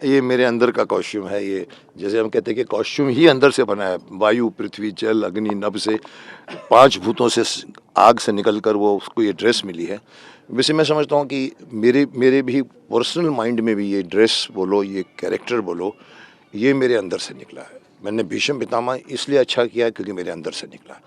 ये मेरे अंदर का कॉस्ट्यूम है। ये जैसे हम कहते हैं कि कॉस्ट्यूम ही अंदर से बना है, वायु, पृथ्वी, जल, अग्नि, नभ से 5 भूतों से आग से निकल कर वो उसको ये ड्रेस मिली है। वैसे मैं समझता हूँ कि मेरे भी पर्सनल माइंड में भी ये ड्रेस बोलो, ये कैरेक्टर बोलो, ये मेरे अंदर से निकला है। मैंने भीष्म पितामह इसलिए अच्छा किया क्योंकि मेरे अंदर से निकला।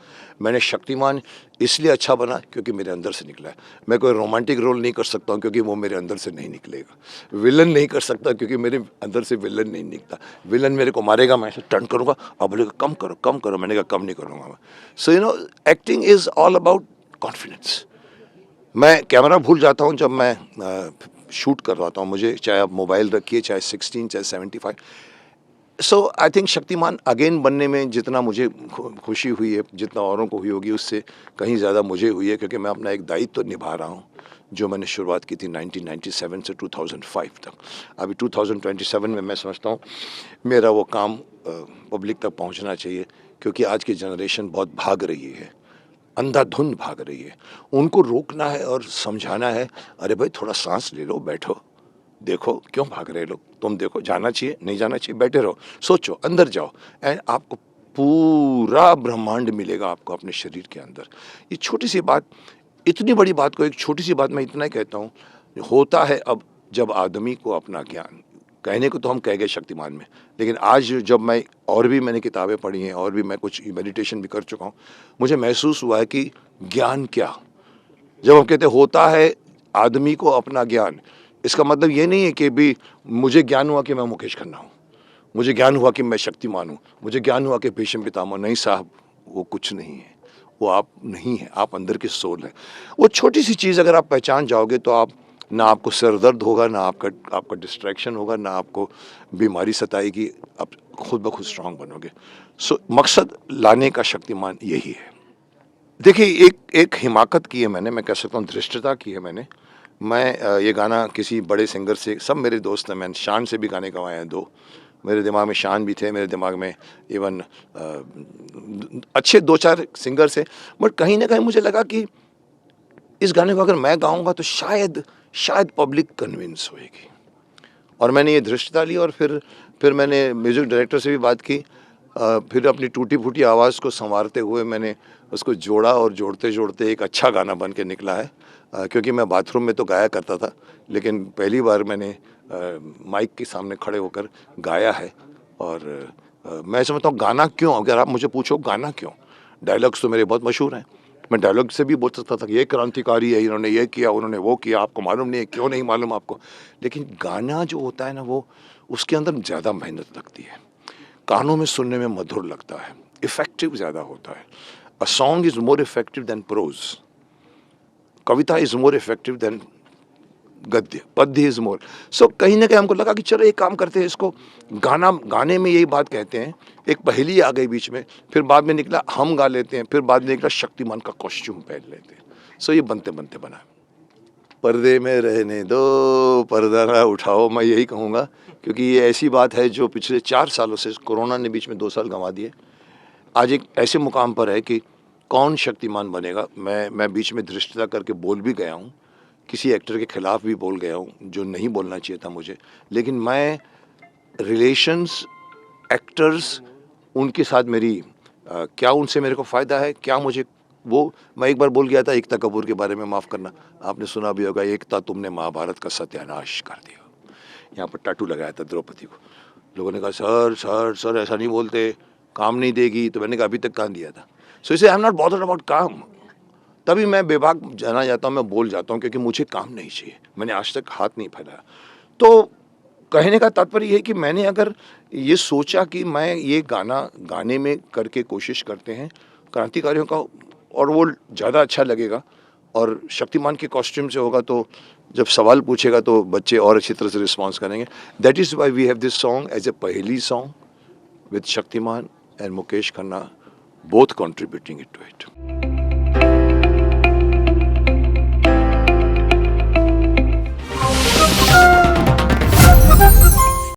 मैंने शक्तिमान इसलिए अच्छा बना क्योंकि मेरे अंदर से निकला है। मैं कोई रोमांटिक रोल नहीं कर सकता हूँ क्योंकि वो मेरे अंदर से नहीं निकलेगा। विलन नहीं कर सकता क्योंकि मेरे अंदर से विलन नहीं निकलता। विलन मेरे को मारेगा, मैं ऐसे टर्न करूँगा, अब बोलेगा कम करो, मैंने कहा कम नहीं करूँगा मैं। So acting is all about confidence. मैं कैमरा भूल जाता हूँ जब मैं शूट करवाता हूँ, मुझे चाहे आप मोबाइल रखिए, चाहे 16 चाहे 75। सो आई थिंक शक्तिमान अगेन बनने में जितना मुझे खुशी हुई है, जितना औरों को हुई होगी, उससे कहीं ज़्यादा मुझे हुई है, क्योंकि मैं अपना एक दायित्व तो निभा रहा हूँ जो मैंने शुरुआत की थी 1997 से 2005 तक। अभी 2027 में मैं समझता हूँ मेरा वो काम पब्लिक तक पहुँचना चाहिए, क्योंकि आज की जनरेशन बहुत भाग रही है, अंधाधुंध भाग रही है। उनको रोकना है और समझाना है, अरे भाई थोड़ा सांस ले लो, बैठो, देखो क्यों भाग रहे लोग, तुम देखो, जाना चाहिए नहीं जाना चाहिए, बैठे रहो, सोचो, अंदर जाओ, एंड आपको पूरा ब्रह्मांड मिलेगा आपको अपने शरीर के अंदर। ये छोटी सी बात, इतनी बड़ी बात को एक छोटी सी बात मैं इतना ही कहता हूँ, होता है अब जब आदमी को अपना ज्ञान, कहने को तो हम कह गए शक्तिमान में, लेकिन आज जब मैं और भी मैंने किताबें पढ़ी हैं और भी मैं कुछ मेडिटेशन भी कर चुका हूँ, मुझे महसूस हुआ है कि ज्ञान क्या, जब हम कहते होता है आदमी को अपना ज्ञान, इसका मतलब ये नहीं है कि भी मुझे ज्ञान हुआ कि मैं मुकेश खन्ना हूँ, मुझे ज्ञान हुआ कि मैं शक्तिमान हूँ, मुझे ज्ञान हुआ कि भीष्म पितामह। नहीं साहब, वो कुछ नहीं है, वो आप नहीं है, आप अंदर की सोल है। वो छोटी सी चीज़ अगर आप पहचान जाओगे तो आप, ना आपको सर दर्द होगा, ना आपका डिस्ट्रैक्शन होगा, ना आपको बीमारी सताएगी, आप खुद ब खुद स्ट्रांग बनोगे। सो मकसद लाने का शक्तिमान यही है। देखिए, एक हिमाकत की है मैंने, मैं कह सकता हूँ धृष्टता की है मैंने। मैं ये गाना किसी बड़े सिंगर से, सब मेरे दोस्त हैं, मैंने शान से भी गाने गवाए हैं 2। मेरे दिमाग में शान भी थे, मेरे दिमाग में इवन अच्छे 2-4 सिंगर्स हैं, बट कहीं न कहीं मुझे लगा कि इस गाने को अगर मैं गाऊँगा तो शायद पब्लिक कन्विंस होएगी। और मैंने ये धृष्टता ली, और फिर मैंने म्यूज़िक डायरेक्टर से भी बात की। फिर अपनी टूटी-फूटी आवाज़ को सँवारते हुए मैंने उसको जोड़ा, और जोड़ते-जोड़ते एक अच्छा गाना बन के निकला है। क्योंकि मैं बाथरूम में तो गाया करता था, लेकिन पहली बार मैंने माइक के सामने खड़े होकर गाया है। और मैं समझता हूँ गाना क्यों, अगर आप मुझे पूछो गाना क्यों? डायलॉग्स तो मेरे बहुत मशहूर हैं। मैं डायलॉग से भी बोल सकता था कि ये क्रांतिकारी है, इन्होंने ये किया, उन्होंने वो किया, आपको मालूम नहीं है, क्यों नहीं मालूम आपको? लेकिन गाना जो होता है ना, वो उसके अंदर ज़्यादा मेहनत लगती है। कानों में सुनने में मधुर लगता है, इफ़ेक्टिव ज़्यादा होता है। A song is more effective than prose. Kavita is more effective than gadya, padya is more. सो कहीं न कहीं हमको लगा कि चलो एक काम करते हैं, इसको गाने में यही बात कहते हैं। एक पहेली आ गई बीच में, फिर बाद में निकला हम गा लेते हैं, फिर बाद में निकला शक्तिमान का कॉस्ट्यूम पहन लेते हैं। सो ये बनते-बनते बना। पर्दे में रहने दो, पर्दा ना उठाओ, मैं यही कहूँगा, क्योंकि ये ऐसी बात है जो पिछले 4 सालों से, कोरोना ने बीच में 2 साल गँवा दिए, आज एक ऐसे मुकाम पर है कि कौन शक्तिमान बनेगा। मैं बीच में धृष्टता करके बोल भी गया हूँ, किसी एक्टर के खिलाफ भी बोल गया हूँ जो नहीं बोलना चाहिए था मुझे, लेकिन मैं रिलेशंस, एक्टर्स, उनके साथ मेरी क्या उनसे मेरे को फ़ायदा है, क्या मुझे वो, मैं एक बार बोल गया था एकता कपूर के बारे में, माफ़ करना, आपने सुना भी होगा, एकता तुमने महाभारत का सत्यानाश कर दिया। यहाँ पर टैटू लगाया था द्रौपदी को। लोगों ने कहा सर ऐसा नहीं बोलते, काम नहीं देगी, तो मैंने कहा अभी तक कहाँ दिया था। सो इसे I am not bothered about काम। तभी मैं बेबाक जाना जाता हूँ, मैं बोल जाता हूँ, क्योंकि मुझे काम नहीं चाहिए, मैंने आज तक हाथ नहीं फैलाया। तो कहने का तात्पर्य ये है कि मैंने अगर ये सोचा कि मैं ये गाना गाने में करके कोशिश करते हैं क्रांतिकारियों का, और वो ज़्यादा अच्छा लगेगा, और शक्तिमान के कॉस्ट्यूम से होगा, तो जब सवाल पूछेगा तो बच्चे और अच्छी तरह से रिस्पॉन्स करेंगे। That is why we have this song as a पहेली song with Shaktimaan and Mukesh Khanna both contributing it to it.